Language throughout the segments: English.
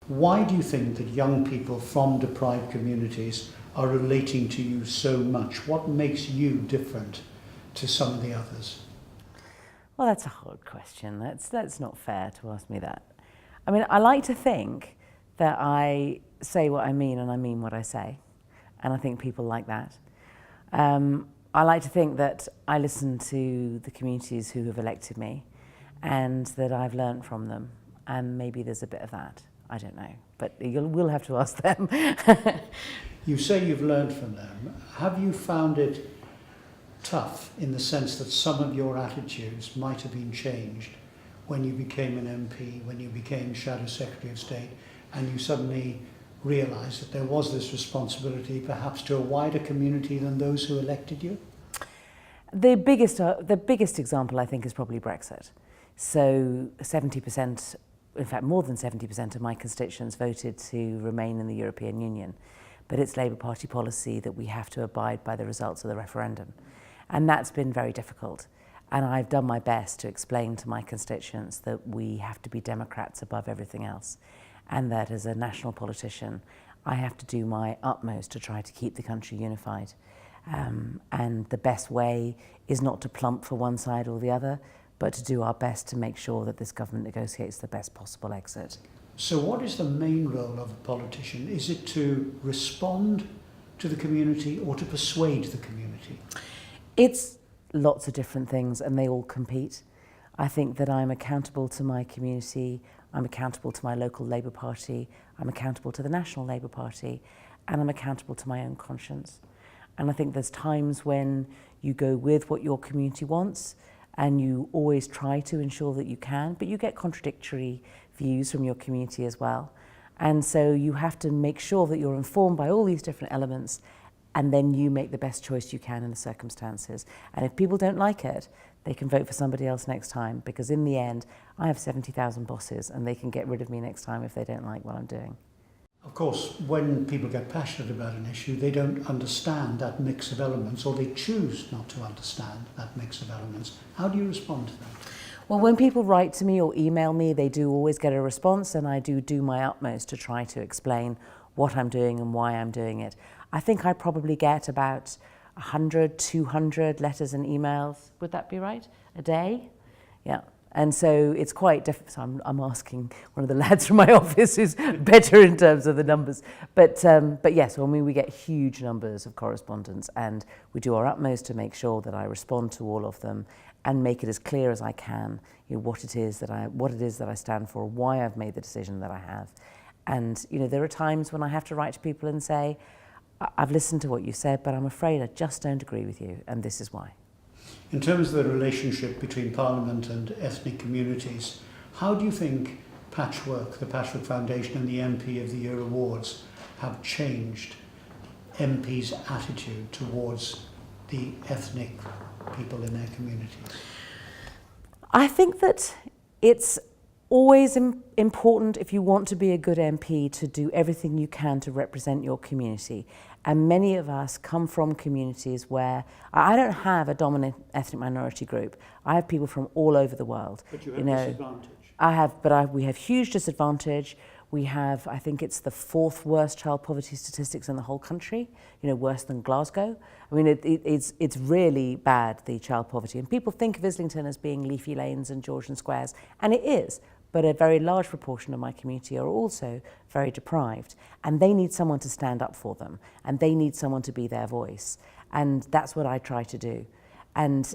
Why do you think that young people from deprived communities are relating to you so much? What makes you different to some of the others? Well, that's a hard question. That's not fair to ask me that. I mean, I like to think that I say what I mean and I mean what I say. And I think people like that. I like to think that I listen to the communities who have elected me and that I've learned from them. And maybe there's a bit of that. I don't know. But we'll have to ask them. You say you've learned from them. Have you found it tough in the sense that some of your attitudes might have been changed when you became an MP, when you became Shadow Secretary of State, and you suddenly realised that there was this responsibility perhaps to a wider community than those who elected you? The biggest example, I think, is probably Brexit. So 70%, in fact more than 70% of my constituents voted to remain in the European Union. But it's Labour Party policy that we have to abide by the results of the referendum. And that's been very difficult. And I've done my best to explain to my constituents that we have to be Democrats above everything else. And that as a national politician, I have to do my utmost to try to keep the country unified. And the best way is not to plump for one side or the other, but to do our best to make sure that this government negotiates the best possible exit. So what is the main role of a politician? Is it to respond to the community or to persuade the community? It's lots of different things and they all compete. I think that I'm accountable to my community, I'm accountable to my local Labour Party, I'm accountable to the National Labour Party, and I'm accountable to my own conscience. And I think there's times when you go with what your community wants and you always try to ensure that you can, but you get contradictory views from your community as well. And so you have to make sure that you're informed by all these different elements and then you make the best choice you can in the circumstances. And if people don't like it, they can vote for somebody else next time, because in the end, I have 70,000 bosses and they can get rid of me next time if they don't like what I'm doing. Of course, when people get passionate about an issue, they don't understand that mix of elements, or they choose not to understand that mix of elements. How do you respond to that? Well, when people write to me or email me, they do always get a response, and I do my utmost to try to explain what I'm doing and why I'm doing it. I think I probably get about 100, 200 letters and emails, would that be right, a day? Yeah. And so it's quite different. So I'm asking one of the lads from my office who's better in terms of the numbers. But yes, I mean, we get huge numbers of correspondence, and we do our utmost to make sure that I respond to all of them and make it as clear as I can, you know, what it is that I stand for, why I've made the decision that I have. And you know, there are times when I have to write to people and say, I've listened to what you said, but I'm afraid I just don't agree with you, and this is why. In terms of the relationship between Parliament and ethnic communities, how do you think Patchwork, the Patchwork Foundation and the MP of the Year Awards have changed MPs' attitude towards the ethnic people in their communities? I think that it's always important, if you want to be a good MP, to do everything you can to represent your community. And many of us come from communities where I don't have a dominant ethnic minority group. I have people from all over the world. But you have disadvantage. We have huge disadvantage. We have, I think it's the 4th worst child poverty statistics in the whole country, you know, worse than Glasgow. I mean, it's really bad, the child poverty. And people think of Islington as being leafy lanes and Georgian squares, and it is. But a very large proportion of my community are also very deprived, and they need someone to stand up for them, and they need someone to be their voice, and that's what I try to do. And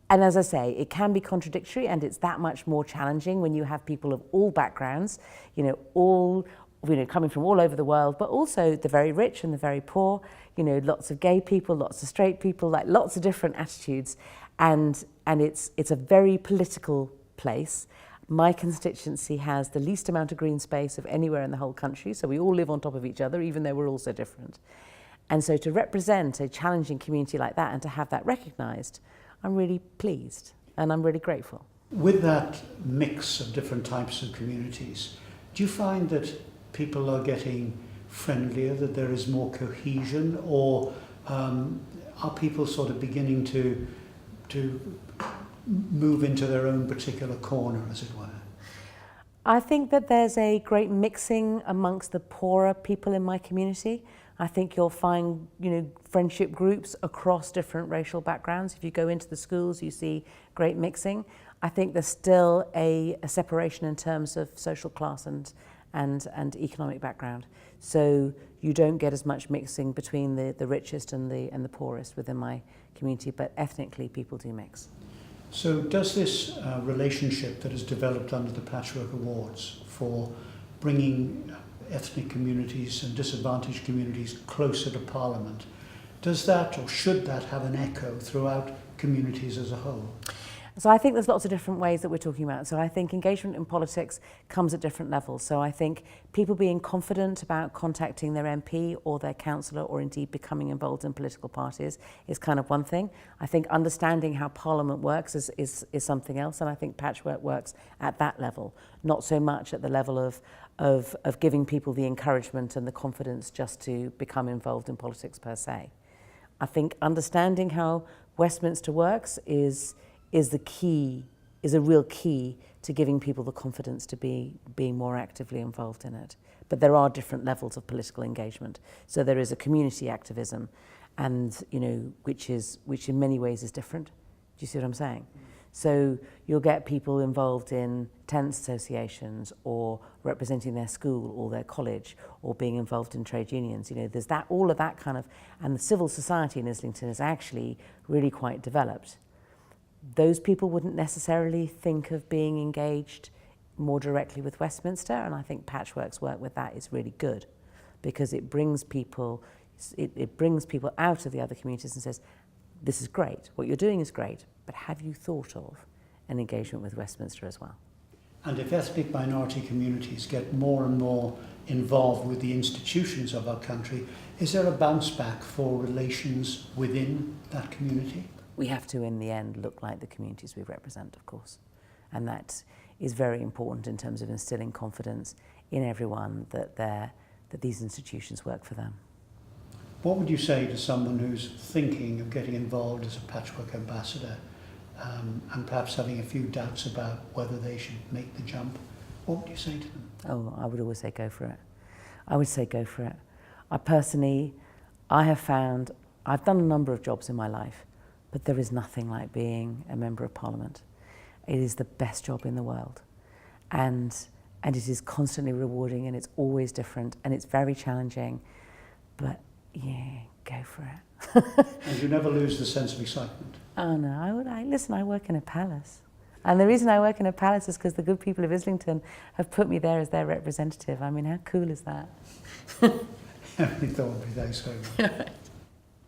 as I say, it can be contradictory, and it's that much more challenging when you have people of all backgrounds, coming from all over the world, but also the very rich and the very poor, you know, lots of gay people, lots of straight people, like lots of different attitudes, and it's a very political place. My constituency has the least amount of green space of anywhere in the whole country, so we all live on top of each other, even though we're all so different. And so to represent a challenging community like that and to have that recognised, I'm really pleased and I'm really grateful. With that mix of different types of communities, do you find that people are getting friendlier, that there is more cohesion, or are people sort of beginning to move into their own particular corner, as it were? I think that there's a great mixing amongst the poorer people in my community. I think you'll find, friendship groups across different racial backgrounds. If you go into the schools, you see great mixing. I think there's still a separation in terms of social class and economic background. So you don't get as much mixing between the richest and the poorest within my community, but ethnically people do mix. So does this relationship that has developed under the Patchwork Awards for bringing ethnic communities and disadvantaged communities closer to Parliament, does that or should that have an echo throughout communities as a whole? So I think there's lots of different ways that we're talking about. So I think engagement in politics comes at different levels. So I think people being confident about contacting their MP or their councillor or indeed becoming involved in political parties is kind of one thing. I think understanding how Parliament works is something else, and I think Patchwork works at that level, not so much at the level of giving people the encouragement and the confidence just to become involved in politics per se. I think understanding how Westminster works is a real key to giving people the confidence to being more actively involved in it. But there are different levels of political engagement. So there is a community activism, and which in many ways is different. Do you see what I'm saying? So you'll get people involved in tenants associations or representing their school or their college or being involved in trade unions. There's all of that kind of, and the civil society in Islington is actually really quite developed. Those people wouldn't necessarily think of being engaged more directly with Westminster, and I think Patchwork's work with that is really good because it brings people out of the other communities and says, this is great, what you're doing is great, but have you thought of an engagement with Westminster as well? And if ethnic minority communities get more and more involved with the institutions of our country, is there a bounce back for relations within that community? We have to, in the end, look like the communities we represent, of course. And that is very important in terms of instilling confidence in everyone that these institutions work for them. What would you say to someone who's thinking of getting involved as a Patchwork ambassador and perhaps having a few doubts about whether they should make the jump? What would you say to them? Oh, I would always say go for it. I would say go for it. I have found, I've done a number of jobs in my life, but there is nothing like being a member of Parliament. It is the best job in the world. And it is constantly rewarding, and it's always different, and it's very challenging. But yeah, go for it. And you never lose the sense of excitement? Oh no, I work in a palace. And the reason I work in a palace is because the good people of Islington have put me there as their representative. I mean, how cool is that? Emily Thornberry, thanks so much.